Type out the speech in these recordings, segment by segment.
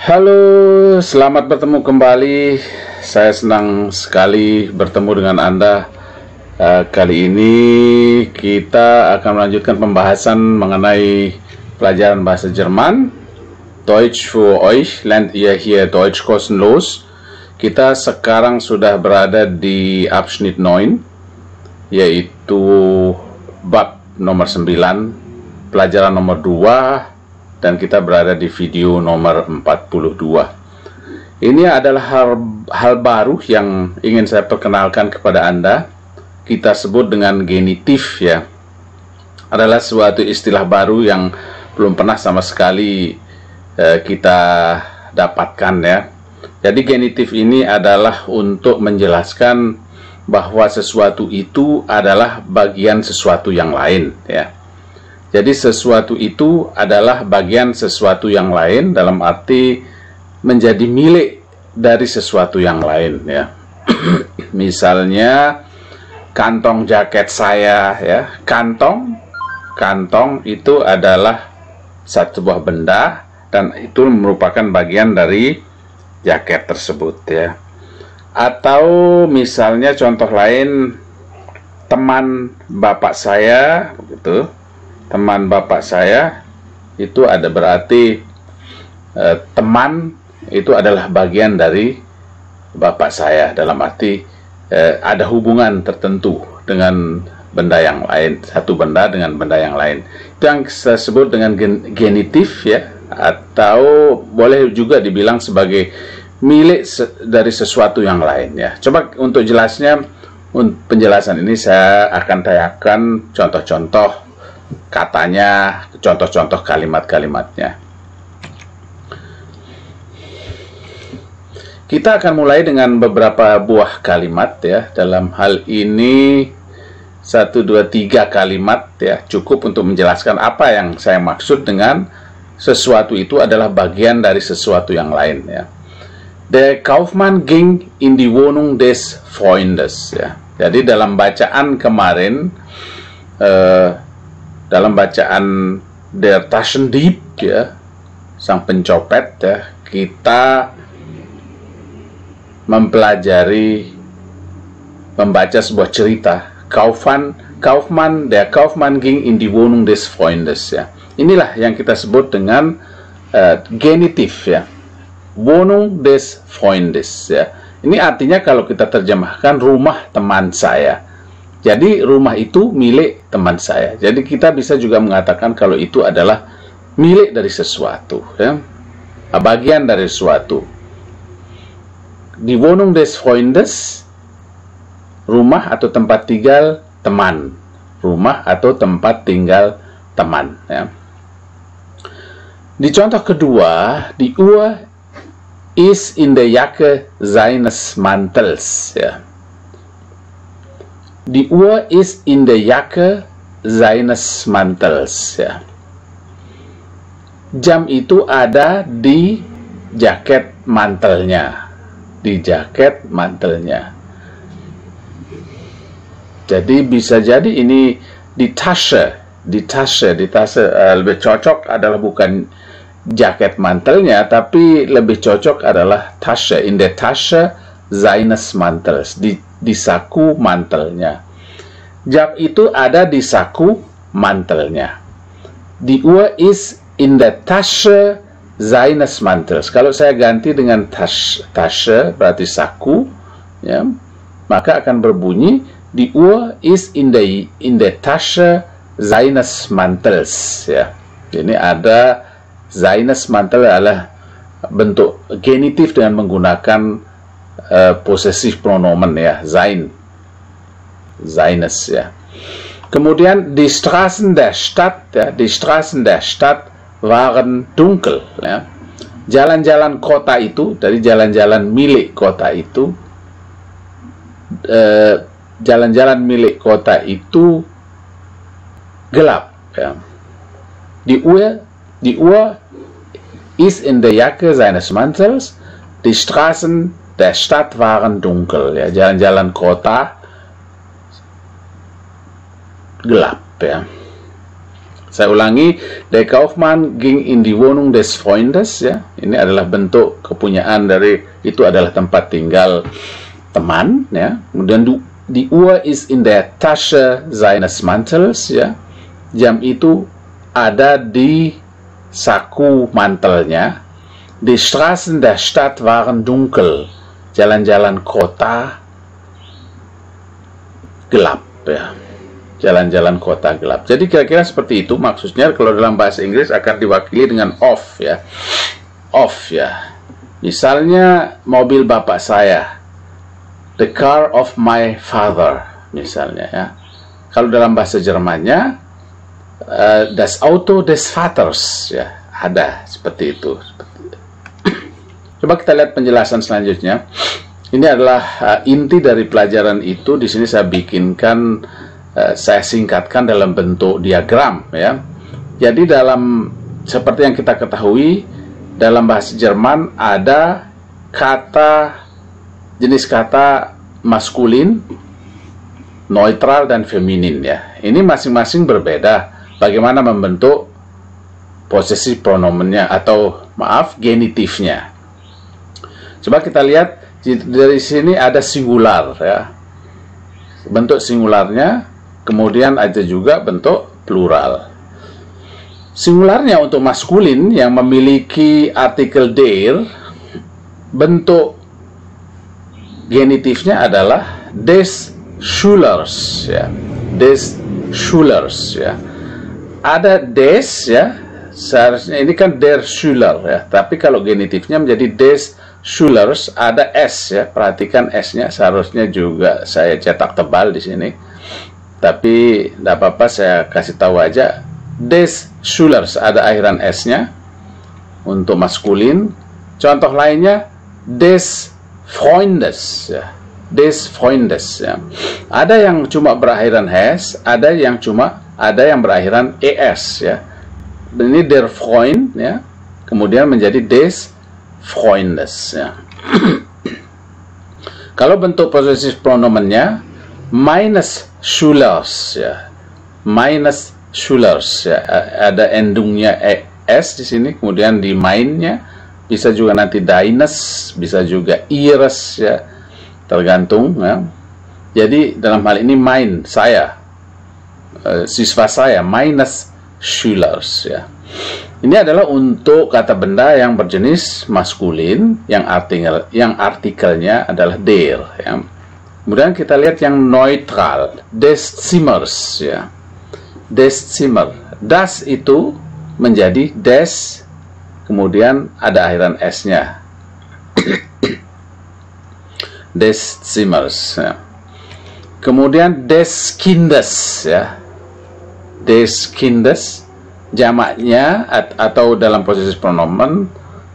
Halo, selamat bertemu kembali. Saya senang sekali bertemu dengan Anda. Kali ini kita akan melanjutkan pembahasan mengenai pelajaran bahasa Jerman. Deutsch für euch, lernt ihr hier Deutsch kostenlos. Kita sekarang sudah berada di Abschnitt 9, yaitu bab nomor 9, pelajaran nomor 2, dan kita berada di video nomor 42. Ini adalah hal baru yang ingin saya perkenalkan kepada Anda. Kita sebut dengan genitif, ya. Adalah suatu istilah baru yang belum pernah sama sekali kita dapatkan, ya. Jadi genitif ini adalah untuk menjelaskan bahwa sesuatu itu adalah bagian sesuatu yang lain, ya. Jadi sesuatu itu adalah bagian sesuatu yang lain, dalam arti menjadi milik dari sesuatu yang lain, ya. Misalnya kantong jaket saya, ya. Kantong itu adalah sebuah benda dan itu merupakan bagian dari jaket tersebut, ya. Atau misalnya contoh lain, teman bapak saya, begitu. Teman bapak saya itu ada berarti teman itu adalah bagian dari bapak saya, dalam arti ada hubungan tertentu dengan benda yang lain, satu benda dengan benda yang lain. Itu yang saya sebut dengan genitif, ya, atau boleh juga dibilang sebagai milik dari sesuatu yang lain, ya. Coba untuk jelasnya, penjelasan ini saya akan tayangkan contoh-contoh katanya, contoh-contoh kalimat-kalimatnya. Kita akan mulai dengan beberapa buah kalimat, ya. Dalam hal ini 1, 2, 3 kalimat, ya, cukup untuk menjelaskan apa yang saya maksud dengan sesuatu itu adalah bagian dari sesuatu yang lain, ya. Der Kaufmann ging in die Wohnung des Freundes, ya. Jadi dalam bacaan kemarin, dalam bacaan Der Taschendieb, ya, sang pencopet, ya, kita membaca sebuah cerita. Der Kaufmann ging in die Wohnung des Freundes, ya. Inilah yang kita sebut dengan genitif, ya. Wohnung des Freundes, ya. Ini artinya kalau kita terjemahkan rumah teman saya. Jadi rumah itu milik teman saya. Jadi kita bisa juga mengatakan kalau itu adalah milik dari sesuatu, ya. Bagian dari sesuatu. Die Wohnung des Freundes, rumah atau tempat tinggal teman. Rumah atau tempat tinggal teman, ya. Di contoh kedua, die Uhr ist in der Jacke seines Mantels, ya. Die Uhr ist in der Jacke seines Mantels, ya. Jam itu ada di jaket mantelnya. Di jaket mantelnya. Jadi bisa jadi ini di Tasche lebih cocok adalah bukan jaket mantelnya, tapi lebih cocok adalah Tasche, in der Tasche seines Mantels, di saku mantelnya. Jam itu ada di saku mantelnya. Die Uhr ist in der Tasche seines Mantels. Kalau saya ganti dengan Tasche berarti saku, ya, maka akan berbunyi die Uhr ist in der Tasche seines Mantels, ya. Ini ada seines Mantel adalah bentuk genitif dengan menggunakan possessive pronomen, ya, seines, ya. Kemudian die Straßen der Stadt, ya, die Straßen der Stadt waren dunkel, ya. Jalan-jalan kota itu, dari jalan-jalan milik kota itu, jalan-jalan milik kota itu gelap, ya. Die Uhr ist in der Jacke seines Mantels, die Straßen der Stadt waren dunkel, ya. Jalan-jalan kota gelap, ya. Saya ulangi, der Kaufmann ging in die Wohnung des Freundes, ya. Ini adalah bentuk kepunyaan dari, itu adalah tempat tinggal teman, ya. Kemudian die Uhr ist in der Tasche seines Mantels, ya. Jam itu ada di saku mantelnya. Die Straßen der Stadt waren dunkel. Jalan-jalan kota gelap, ya. Jalan-jalan kota gelap. Jadi kira-kira seperti itu maksudnya. Kalau dalam bahasa Inggris akan diwakili dengan of, ya. Of, ya. Misalnya mobil bapak saya, the car of my father, misalnya, ya. Kalau dalam bahasa Jermannya, das Auto des Vaters, ya. Ada seperti itu. Coba kita lihat penjelasan selanjutnya. Ini adalah inti dari pelajaran itu. Di sini saya bikinkan, saya singkatkan dalam bentuk diagram, ya. Jadi seperti yang kita ketahui, dalam bahasa Jerman ada jenis kata maskulin, neutral, dan feminin, ya. Ini masing-masing berbeda bagaimana membentuk posesif pronomennya, atau maaf, genitifnya. Coba kita lihat dari sini ada singular, ya. Bentuk singularnya. Kemudian ada juga bentuk plural. Singularnya untuk maskulin yang memiliki artikel der, bentuk genitifnya adalah des Schülers, ya. Des Schülers, ya. Ada des, ya. Seharusnya ini kan der Schüler, ya. Tapi kalau genitifnya menjadi des Schülers, ada S, ya. Perhatikan S-nya, seharusnya juga saya cetak tebal di sini. Tapi tidak apa-apa, saya kasih tahu aja. Des Schülers, ada akhiran S-nya untuk maskulin. Contoh lainnya, des Freundes, ya. Des Freundes, ya. Ada yang cuma berakhiran S, ada yang berakhiran ES, ya. Ini der Freund, ya. Kemudian menjadi des Freundes, ya. Kalau bentuk posesif pronomennya meines Schülers, ya. Meines Schülers, ya. Ada endungnya es di sini, kemudian di mainnya bisa juga nanti deines, bisa juga ihres, ya. Tergantung, ya. Jadi dalam hal ini mein, saya, siswa saya, meines Schülers, ya. Ini adalah untuk kata benda yang berjenis maskulin, yang artikelnya adalah der, ya. Kemudian kita lihat yang neutral, des Zimmers, ya. Des Zimmer. Das itu menjadi des, kemudian ada akhiran S-nya. Des Zimmers, ya. Kemudian des Kindes, ya. Des Kindes, jamaknya atau dalam posisi pronomen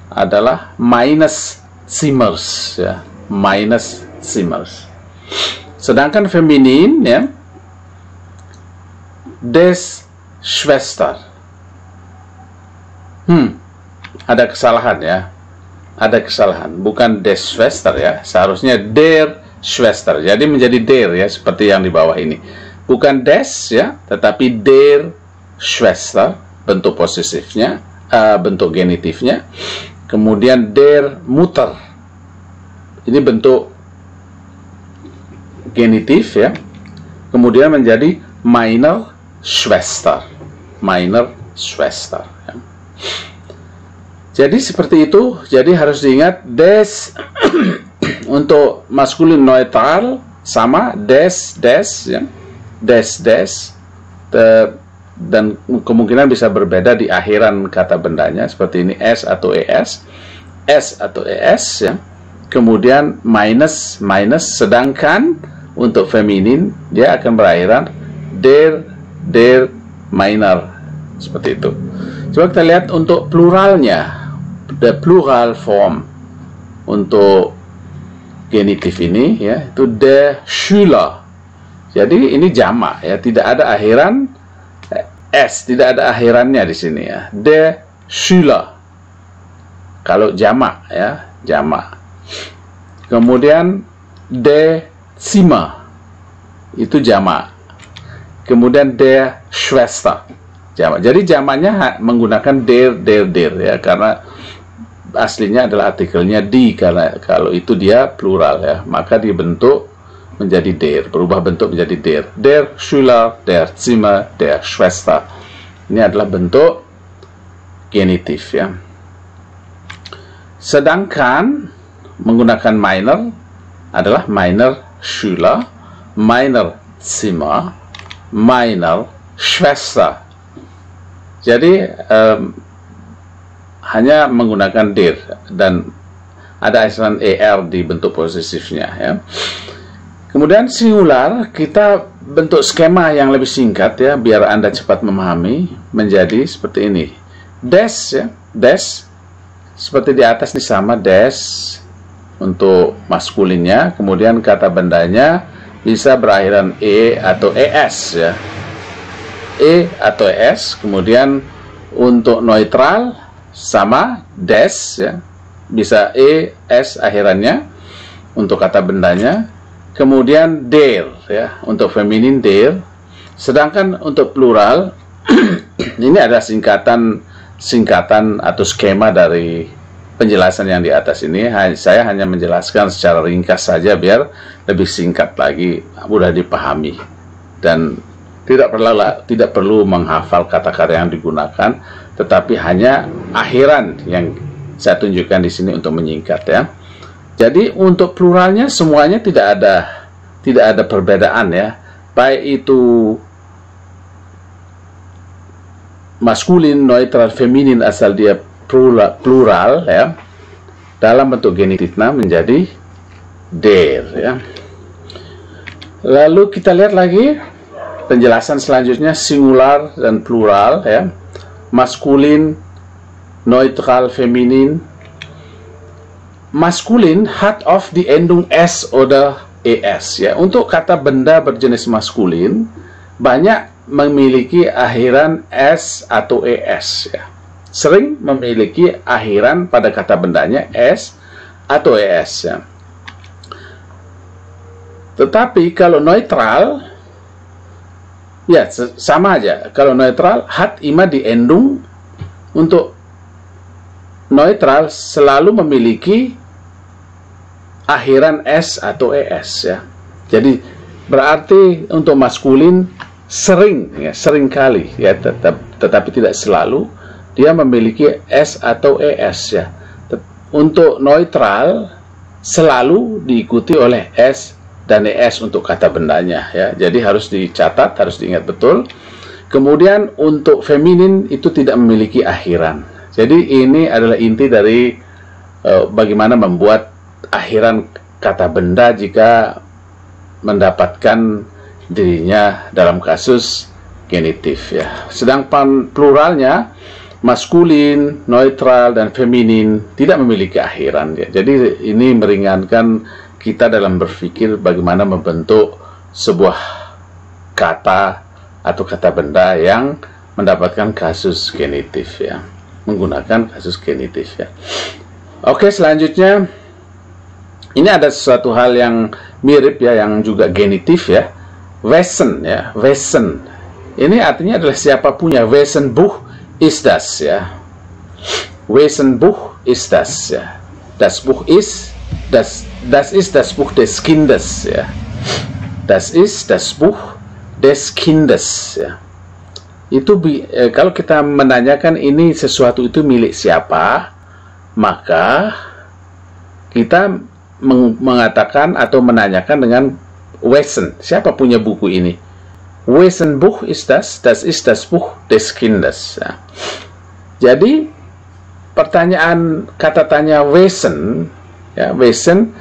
adalah meines Zimmers, ya. Meines Zimmers. Sedangkan feminin, ya, des Schwester. Ada kesalahan, ya. Ada kesalahan, bukan des Schwester, ya. Seharusnya der Schwester. Jadi menjadi der, ya, seperti yang di bawah ini. Bukan des, ya, tetapi der Schwester, bentuk posesifnya, bentuk genitifnya. Kemudian der Mutter. Ini bentuk genitif, ya. Kemudian menjadi meiner Schwester. Meiner Schwester, ya. Jadi seperti itu. Jadi harus diingat, des untuk maskulin neutral sama des, ya. Des, dan kemungkinan bisa berbeda di akhiran kata bendanya, seperti ini S atau ES, ya. Kemudian minus, sedangkan untuk feminin dia akan berakhiran der minor, seperti itu. Coba kita lihat untuk pluralnya, the plural form untuk genitif ini, ya, itu der Schüler. Jadi ini jamak, ya, tidak ada akhiran S, tidak ada akhirannya di sini, ya. Der Schüler. Kalau jamak, ya, jamak. Kemudian der Zimmer, itu jamak. Kemudian der Schwester, jamak. Jadi jamaknya menggunakan der ya, karena aslinya adalah artikelnya die, karena kalau itu dia plural ya, maka dibentuk menjadi der, berubah bentuk menjadi der. Der Schüler, der Zimmer, der Schwester. Ini adalah bentuk genitif ya. Sedangkan menggunakan minor adalah minor Schüler, minor Zimmer, minor Schwester. Jadi hanya menggunakan der dan ada aksen er di bentuk posesifnya ya. Kemudian singular, kita bentuk skema yang lebih singkat ya, biar Anda cepat memahami, menjadi seperti ini. Des ya, des seperti di atas ini sama, des untuk maskulinnya, kemudian kata bendanya bisa berakhiran e atau es ya. E atau es, kemudian untuk neutral sama des ya, bisa e s akhirannya untuk kata bendanya, kemudian der ya untuk feminin der. Sedangkan untuk plural ini ada singkatan atau skema dari penjelasan yang di atas ini. Saya hanya menjelaskan secara ringkas saja biar lebih singkat lagi, mudah dipahami, dan tidak perlu menghafal kata-kata yang digunakan, tetapi hanya akhiran yang saya tunjukkan di sini untuk menyingkat ya. Jadi untuk pluralnya semuanya tidak ada perbedaan ya, baik itu maskulin, neutral, feminin, asal dia plural ya, dalam bentuk genitifnya menjadi der ya. Lalu kita lihat lagi penjelasan selanjutnya, singular dan plural ya, maskulin, neutral, feminin. Maskulin hat of die Endung s oder es ya. Untuk kata benda berjenis maskulin banyak memiliki akhiran s atau es ya. Sering memiliki akhiran pada kata bendanya s atau es ya. Tetapi kalau neutral ya sama aja. Kalau neutral hat immer die Endung, untuk neutral selalu memiliki akhiran s atau es ya. Jadi berarti untuk maskulin sering ya, sering kali ya, tetapi tidak selalu dia memiliki s atau es ya. Untuk neutral selalu diikuti oleh s dan es untuk kata bendanya ya. Jadi harus dicatat, harus diingat betul. Kemudian untuk feminin itu tidak memiliki akhiran. Jadi ini adalah inti dari bagaimana membuat akhiran kata benda jika mendapatkan dirinya dalam kasus genitif ya. Sedangkan pluralnya maskulin, neutral, dan feminin tidak memiliki akhiran ya. Jadi ini meringankan kita dalam berpikir bagaimana membentuk sebuah kata atau kata benda yang mendapatkan kasus genitif ya, menggunakan kasus genitif ya. Oke, selanjutnya ini ada sesuatu hal yang mirip ya, yang juga genitif ya. Wesen ya, wesen. Ini artinya adalah siapa punya. Wesen Buch ist das ya. Wesen Buch ist das ya. Das Buch ist das ist das Buch des Kindes ya. Das ist das Buch des Kindes ya. Itu kalau kita menanyakan ini sesuatu itu milik siapa, maka kita mengatakan atau menanyakan dengan Wesen, siapa punya buku ini? Wesen Buch ist das ist das Buch des Kindes ya. Jadi pertanyaan kata tanya wesen ya, wesen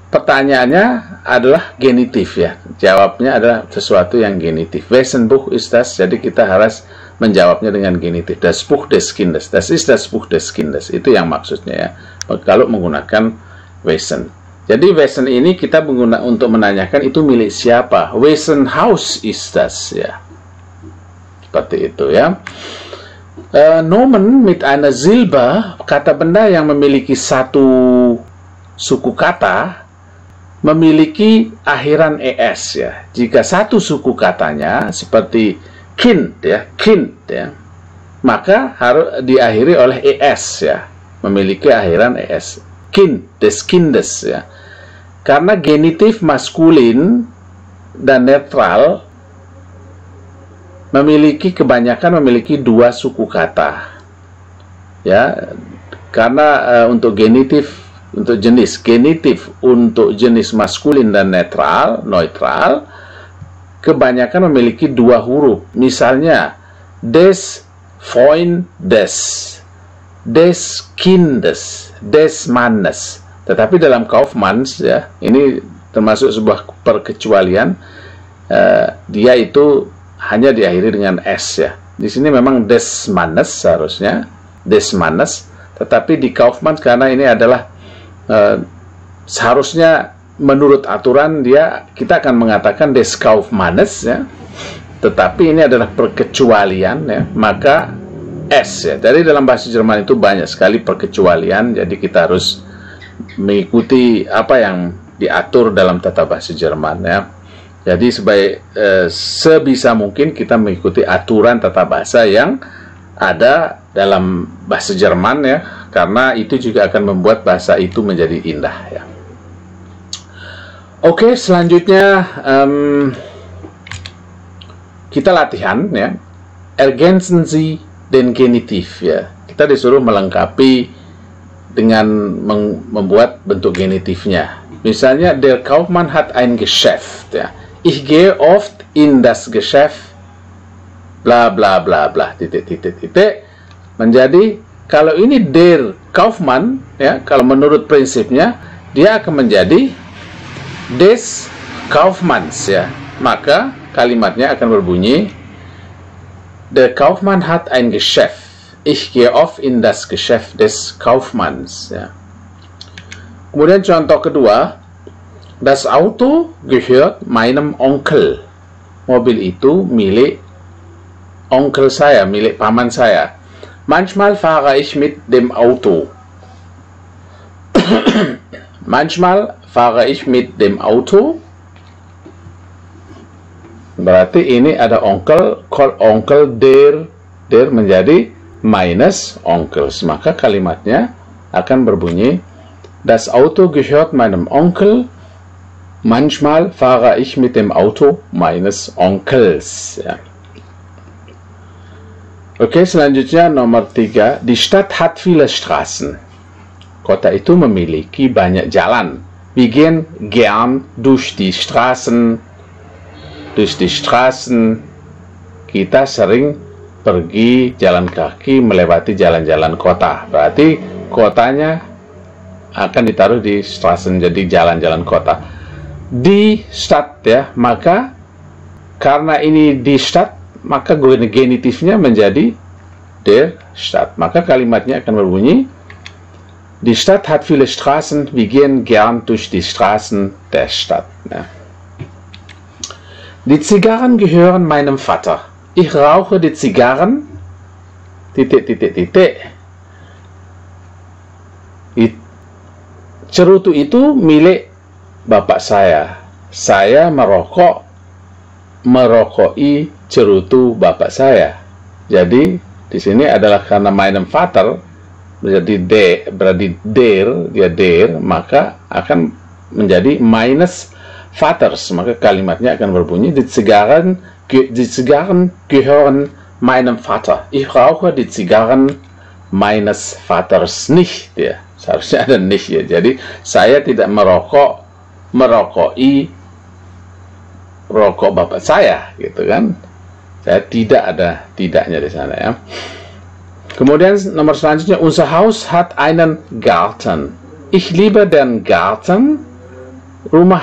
pertanyaannya adalah genitif ya, jawabnya adalah sesuatu yang genitif. Wesen Buch ist das, jadi kita harus menjawabnya dengan genitif. Das Buch des Kindes, das ist das Buch des Kindes, itu yang maksudnya ya, kalau menggunakan wesen. Jadi wesen ini kita menggunakan untuk menanyakan itu milik siapa. Wesen Haus ist das ya, seperti itu ya. Nomen mit einer Silbe, kata benda yang memiliki satu suku kata memiliki akhiran es ya. Jika satu suku katanya seperti Kind ya, kind ya, maka harus diakhiri oleh es ya, memiliki akhiran es. Kind, des Kindes ya. Karena genitif maskulin dan netral kebanyakan memiliki dua suku kata ya, karena untuk genitif untuk jenis maskulin dan neutral kebanyakan memiliki dua huruf. Misalnya des Freundes, des Kindes, des Mannes. Tetapi dalam Kaufmanns ya, ini termasuk sebuah perkecualian, dia itu hanya diakhiri dengan s ya. Di sini memang des Mannes seharusnya, des Mannes, tetapi di Kaufmanns karena ini adalah seharusnya menurut aturan kita akan mengatakan des Kaufmannes ya. Tetapi ini adalah perkecualian ya, maka s ya. Dari dalam bahasa Jerman itu banyak sekali perkecualian, jadi kita harus mengikuti apa yang diatur dalam tata bahasa Jerman ya. Jadi sebisa mungkin kita mengikuti aturan tata bahasa yang ada dalam bahasa Jerman ya, karena itu juga akan membuat bahasa itu menjadi indah ya. Oke, selanjutnya kita latihan ya. Ergänzen Sie den Genitiv ya. Kita disuruh melengkapi dengan membuat bentuk genitifnya. Misalnya, der Kaufmann hat ein Geschäft ya. Ich gehe oft in das Geschäft bla bla bla bla titik. Menjadi kalau ini der Kaufmann ya, kalau menurut prinsipnya dia akan menjadi des Kaufmanns ya. Maka kalimatnya akan berbunyi der Kaufmann hat ein Geschäft. Ich gehe oft in das Geschäft des Kaufmanns ya. Kemudian contoh kedua, das Auto gehört meinem Onkel. Mobil itu milik onkel saya, milik paman saya. Manchmal fahre ich mit dem Auto. Manchmal fahre ich mit dem Auto. Berarti ini ada onkel, onkel der menjadi minus onkels, maka kalimatnya akan berbunyi das Auto gehört meinem Onkel, manchmal fahre ich mit dem Auto meines Onkels ya. Oke, selanjutnya nomor 3, die Stadt hat viele Straßen. Kota itu memiliki banyak jalan. Wir gehen gern durch die Straßen. Durch die Straßen, kita sering pergi jalan kaki melewati jalan-jalan kota. Berarti kotanya akan ditaruh di Straßen, jadi jalan-jalan kota. Di Stadt ya, maka karena ini di Stadt, maka genitifnya menjadi der Stadt. Maka kalimatnya akan berbunyi die Stadt hat viele Straßen, wir gehen gern durch die Straßen der Stadt. Ya. Die Zigarren gehören meinem Vater. Ich rauche die Zigarren Cerutu itu milik bapak saya. Saya merokoi cerutu bapak saya. Jadi di sini adalah karena meinem Vater berarti der, maka akan menjadi minus Vaters, maka kalimatnya akan berbunyi die Zigarren gehören meinem Vater. Ich rauche die Zigarren meines Vaters nicht ya. Seharusnya ada nicht ya. Jadi saya tidak merokoi rokok bapak saya gitu kan. Saya tidak ada tidaknya di sana ya. Kemudian nomor selanjutnya, unser Haus hat einen Garten. Ich liebe den Garten. Rumah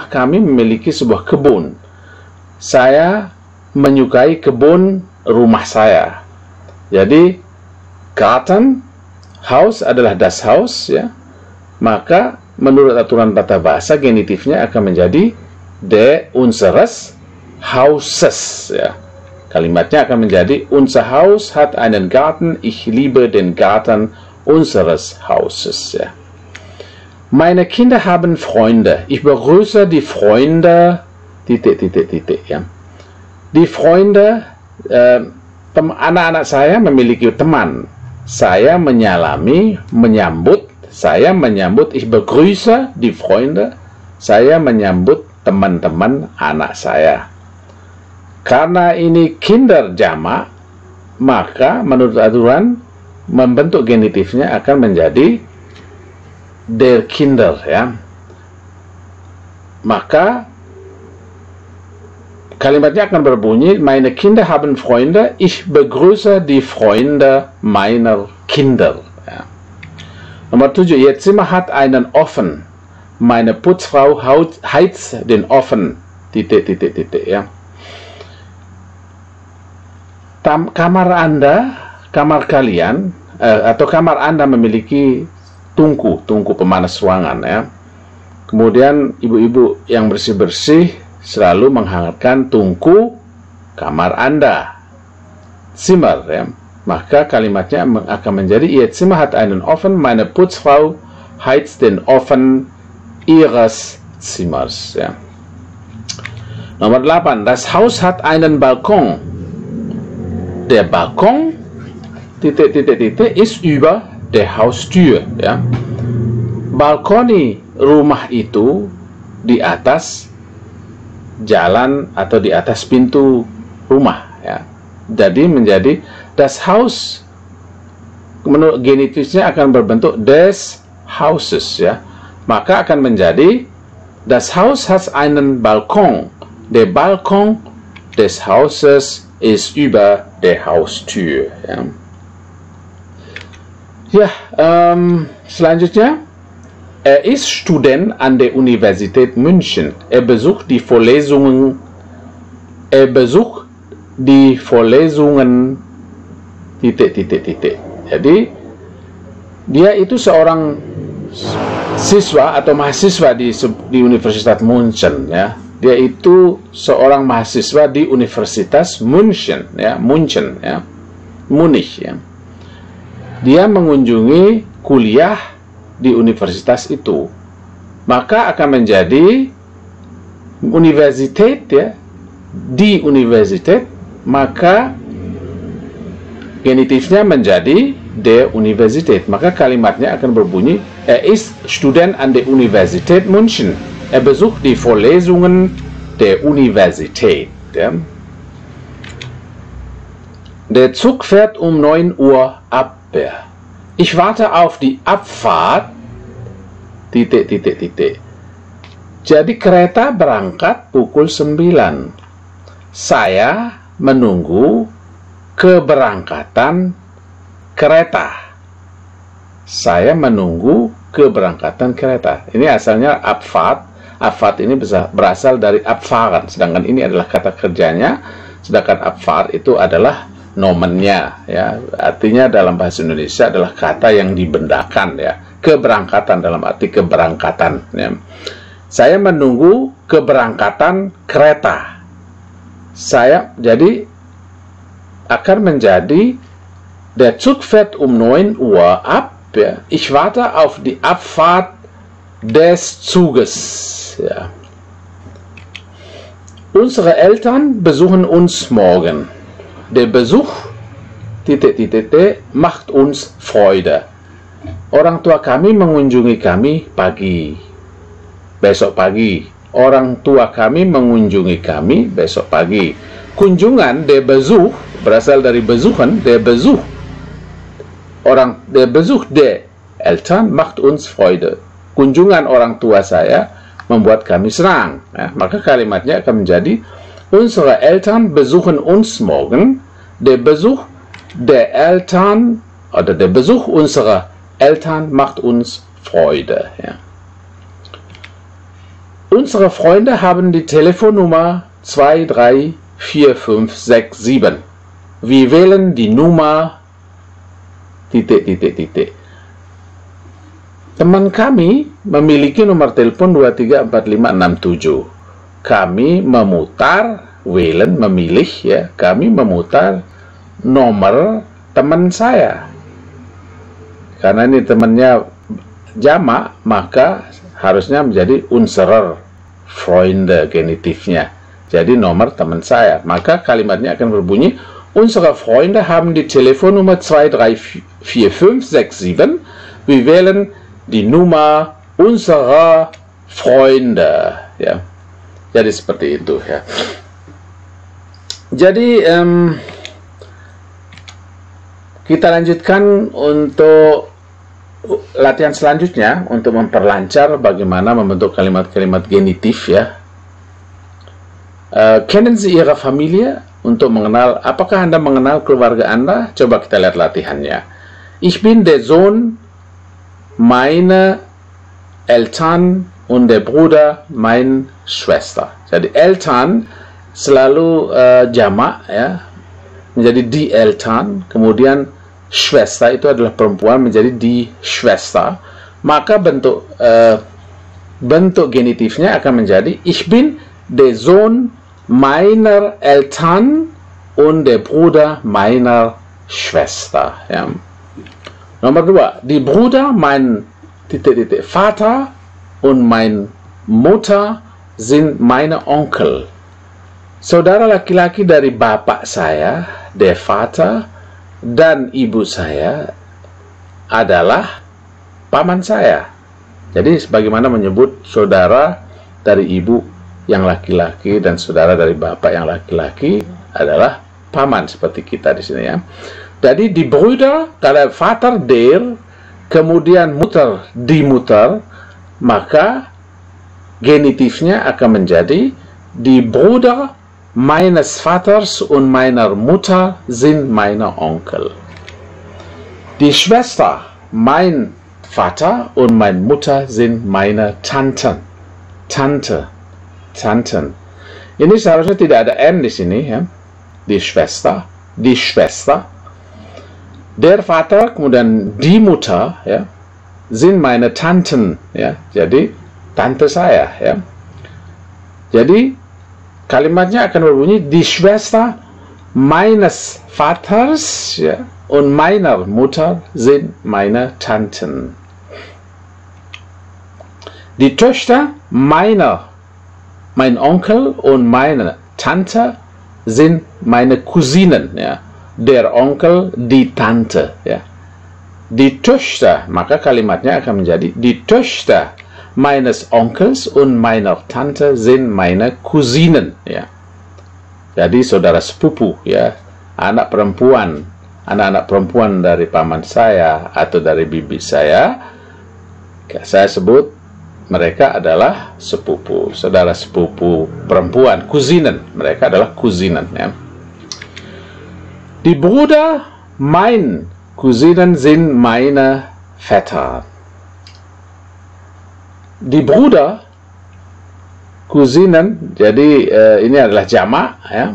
kami memiliki sebuah kebun. Saya menyukai kebun rumah saya. Jadi Garten, Haus adalah das Haus ya. Maka menurut aturan tata bahasa genitifnya akan menjadi unseres Hauses ya. Kalimatnya akan menjadi unser Haus hat einen Garten, ich liebe den Garten unseres Hauses ya. Meine Kinder haben Freunde. Ich begrüße die Freunde, ya. Die Freunde, anak-anak saya memiliki teman. Saya menyambut, ich begrüße die Freunde, saya menyambut teman-teman anak saya. Karena ini Kinder jamak, maka menurut aturan membentuk genitifnya akan menjadi der Kinder, ya. Maka kalimatnya akan berbunyi, meine Kinder haben Freunde, ich begrüße die Freunde meiner Kinder. Ja. Nomor 7, ihr Zimmer hat einen Ofen. Meine Putzfrau heizt den Ofen. Ya. Kamar Anda, kamar kalian, atau kamar Anda memiliki tungku pemanas ruangan, ya. Kemudian ibu-ibu yang bersih-bersih selalu menghangatkan tungku kamar Anda, Zimmer, ya. Maka kalimatnya akan menjadi ihr Zimmer hat einen Ofen, meine Putzfrau heizt den Ofen ihres Zimmers, ya. Nomor 8, das Haus hat einen Balkon. Der Balkon ist über der Haustür, ya. Balkoni rumah itu di atas jalan atau di atas pintu rumah, ya. Jadi menjadi das Haus, menurut genitifnya akan berbentuk des Hauses, ya. Maka akan menjadi das Haus hat einen Balkon. Der Balkon des Hauses ist über der Haustür, ya. Ya, selanjutnya, er ist Student an der Universität München. Er besucht die Vorlesungen. Jadi dia itu seorang siswa atau mahasiswa di Universitas München, ya. Dia itu seorang mahasiswa di Universitas München, ya, München, ya, Munich, ya. Dia mengunjungi kuliah di universitas itu, maka akan menjadi Universität, ya, di Universität, maka genitifnya menjadi der Universität, maka kalimatnya akan berbunyi, er ist Student an der Universität München, er besucht die Vorlesungen der Universität, ja. Der Zug fährt um 9 Uhr ab. Ich warte auf die Abfahrt. Jadi kereta berangkat pukul 9. Saya menunggu keberangkatan kereta. Saya menunggu keberangkatan kereta. Ini asalnya Abfahrt. Abfahrt ini berasal dari abfahren, sedangkan ini adalah kata kerjanya. Sedangkan Abfahrt itu adalah nomennya, ya, artinya dalam bahasa Indonesia adalah kata yang dibendakan, ya, keberangkatan dalam arti keberangkatan, ya. Saya menunggu keberangkatan kereta. Jadi akan menjadi der Zug fährt um 9 Uhr ab, ya. Ich warte auf die Abfahrt des Zuges, ja. Unsere Eltern besuchen uns morgen. Der Besuch macht uns Freude. Orang tua kami mengunjungi kami pagi, besok pagi. Orang tua kami mengunjungi kami besok pagi. Kunjungan, der Besuch, berasal dari besuchen, der Besuch. Der Besuch der Eltern macht uns Freude. Kunjungan orang tua saya membuat kami senang. Ya, maka kalimatnya akan menjadi unsere Eltern besuchen uns morgen. Der Besuch der Eltern oder der Besuch unserer Eltern macht uns Freude. Ja. Unsere Freunde haben die Telefonnummer 234567. Wir wählen die Nummer ... Teman kami memiliki nomor telepon 234567. Kami memutar, wählen, memilih, ya, kami memutar nomor teman saya. Karena ini temannya jamak, maka harusnya menjadi unserer Freunde genitifnya. Jadi nomor teman saya. Maka kalimatnya akan berbunyi, unsere Freunde haben die Telefonnummer 2, 3, 4, 5, 6, 7. Wir wählen die Nummer unserer Freunde. Ya. Jadi seperti itu ya. Jadi kita lanjutkan untuk latihan selanjutnya untuk memperlancar bagaimana membentuk kalimat-kalimat genitif ya. Kennen Sie Ihre Familie? Untuk mengenal, apakah Anda mengenal keluarga Anda? Coba kita lihat latihannya. Ich bin der Sohn meiner Eltern und der Bruder meiner Schwester. Jadi Eltern selalu jamak ya, menjadi die Eltern, kemudian Schwester itu adalah perempuan menjadi die Schwester. Maka bentuk genitifnya akan menjadi ich bin der Sohn meiner Eltern und der Bruder meiner Schwester. Ja. Nomor 2, die Bruder, mein Vater und mein Mutter sind meine Onkel. Saudara laki-laki dari bapak saya, der Vater, dan ibu saya adalah paman saya. Jadi sebagaimana menyebut saudara dari ibu yang laki-laki dan saudara dari bapak yang laki-laki adalah paman seperti kita di sini ya. Jadi die Brüder, kalau Vater der, kemudian Mutter die Mutter, maka genitifnya akan menjadi die Brüder meines Vaters und meiner Mutter sind meine Onkel. Die Schwester, mein Vater und meine Mutter sind meine Tanten. Tanten. Ini seharusnya tidak ada N di sini ya. Die Schwester. Der Vater, kemudian die Mutter ya, sind meine Tanten ya. Jadi tante saya ya. Jadi kalimatnya akan berbunyi die Schwester meines Vaters ya, und meiner Mutter sind meine Tanten. Die Töchter mein Onkel und meine Tante sind meine Cousinen, ja. Der Onkel, die Tante, ya. Die Töchter, maka kalimatnya akan menjadi die Töchter meines Onkels und meiner Tante sind meine Cousinen, ya. Jadi saudara sepupu, ya, anak-anak perempuan dari paman saya atau dari bibi saya sebut mereka adalah sepupu, saudara sepupu perempuan, Cousinen. Mereka adalah Cousinen. Ya. Die Brüder, mein Cousinen sind meine Väter. Die Brüder, Cousinen, jadi ini adalah jamak, ya,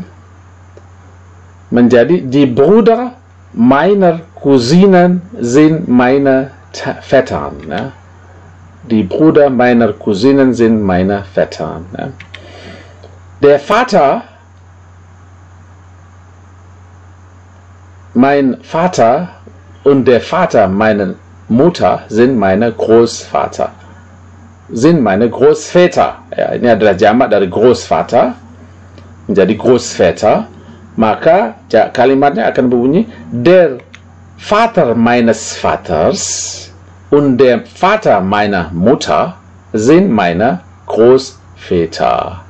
menjadi die Brüder meiner Cousinen sind meine Väter. Ya. Die Brüder meiner Cousinen sind meine Väter. Ja. Der Vater, mein Vater und der Vater meiner Mutter sind meine Großvater. Sind meine Großväter. Ya, ini adalah jamak dari Großvater menjadi Großväter. Maka kalimatnya akan berbunyi der Vater meines Vaters und der Vater meiner Mutter sind meine Großväter.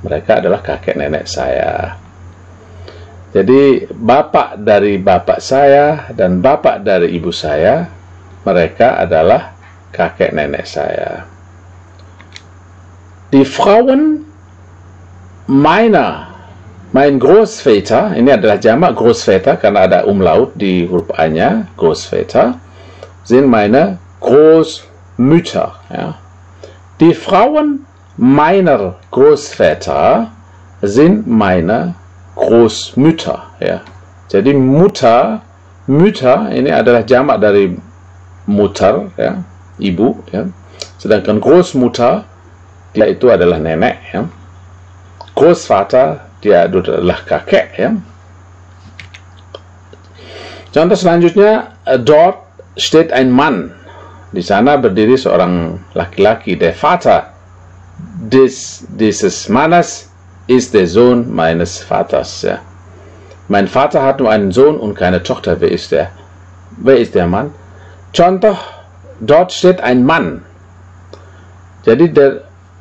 Mereka adalah kakek nenek saya. Jadi bapak dari bapak saya dan bapak dari ibu saya, mereka adalah kakek nenek saya. Die Frauen mein Großväter, ini adalah jamak Großväter karena ada umlaut di huruf A-nya, Großväter, sind meine Großmütter. Ja. Die Frauen meiner Großväter sind meine Großmütter. Ya. Jadi Mütter ini adalah jamak dari Mutter, ya, ibu. Ya. Sedangkan Großmutter, dia itu adalah nenek. Ya. Großvater, dia adalah kakek. Ya. Contoh selanjutnya, dort steht ein Mann. Di sana berdiri seorang laki-laki. Der Vater dieses Mannes ist der Sohn meines Vaters. Ja. Mein Vater hat nur einen Sohn und keine Tochter. Wer ist der? Wer ist der Mann? Contoh, dort steht ein Mann. Jadi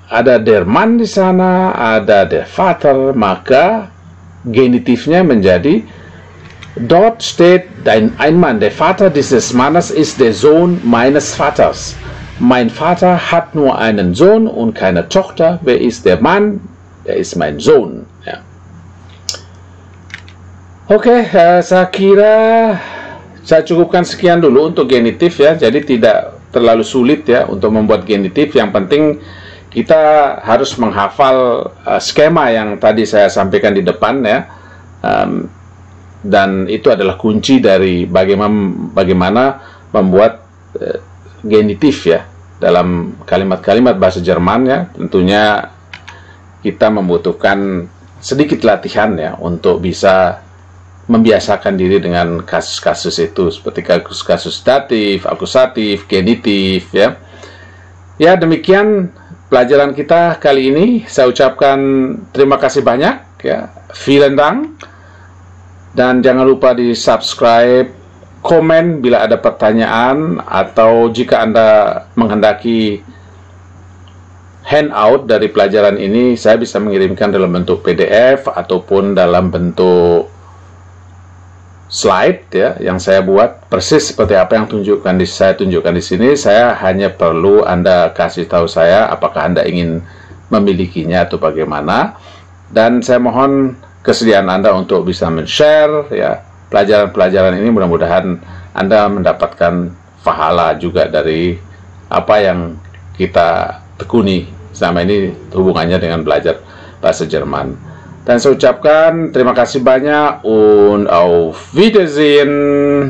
ada der Mann di sana, ada der Vater, maka genitifnya menjadi dort steht ein Mann. Der Vater dieses Mannes ist der Sohn meines Vaters. Mein Vater hat nur einen Sohn und keine Tochter. Wer ist der Mann? Der ist mein Sohn. Ja. Oke, saya kira saya cukupkan sekian dulu untuk genitif ya. Jadi tidak terlalu sulit ya untuk membuat genitif. Yang penting kita harus menghafal skema yang tadi saya sampaikan di depan ya. Dan itu adalah kunci dari bagaimana membuat genitif ya dalam kalimat-kalimat bahasa Jerman ya. Tentunya kita membutuhkan sedikit latihan ya untuk bisa membiasakan diri dengan kasus-kasus itu seperti kasus datif, akusatif, genitif ya. Ya, demikian pelajaran kita kali ini. Saya ucapkan terima kasih banyak ya. Vielen Dank. Dan jangan lupa di subscribe, komen bila ada pertanyaan, atau jika Anda menghendaki handout dari pelajaran ini, saya bisa mengirimkan dalam bentuk PDF ataupun dalam bentuk slide ya yang saya buat persis seperti apa yang saya tunjukkan di sini. Saya hanya perlu Anda kasih tahu saya apakah Anda ingin memilikinya atau bagaimana, dan saya mohon kesediaan Anda untuk bisa men-share ya pelajaran-pelajaran ini. Mudah-mudahan Anda mendapatkan pahala juga dari apa yang kita tekuni selama ini hubungannya dengan belajar bahasa Jerman. Dan saya ucapkan terima kasih banyak und auf Wiedersehen.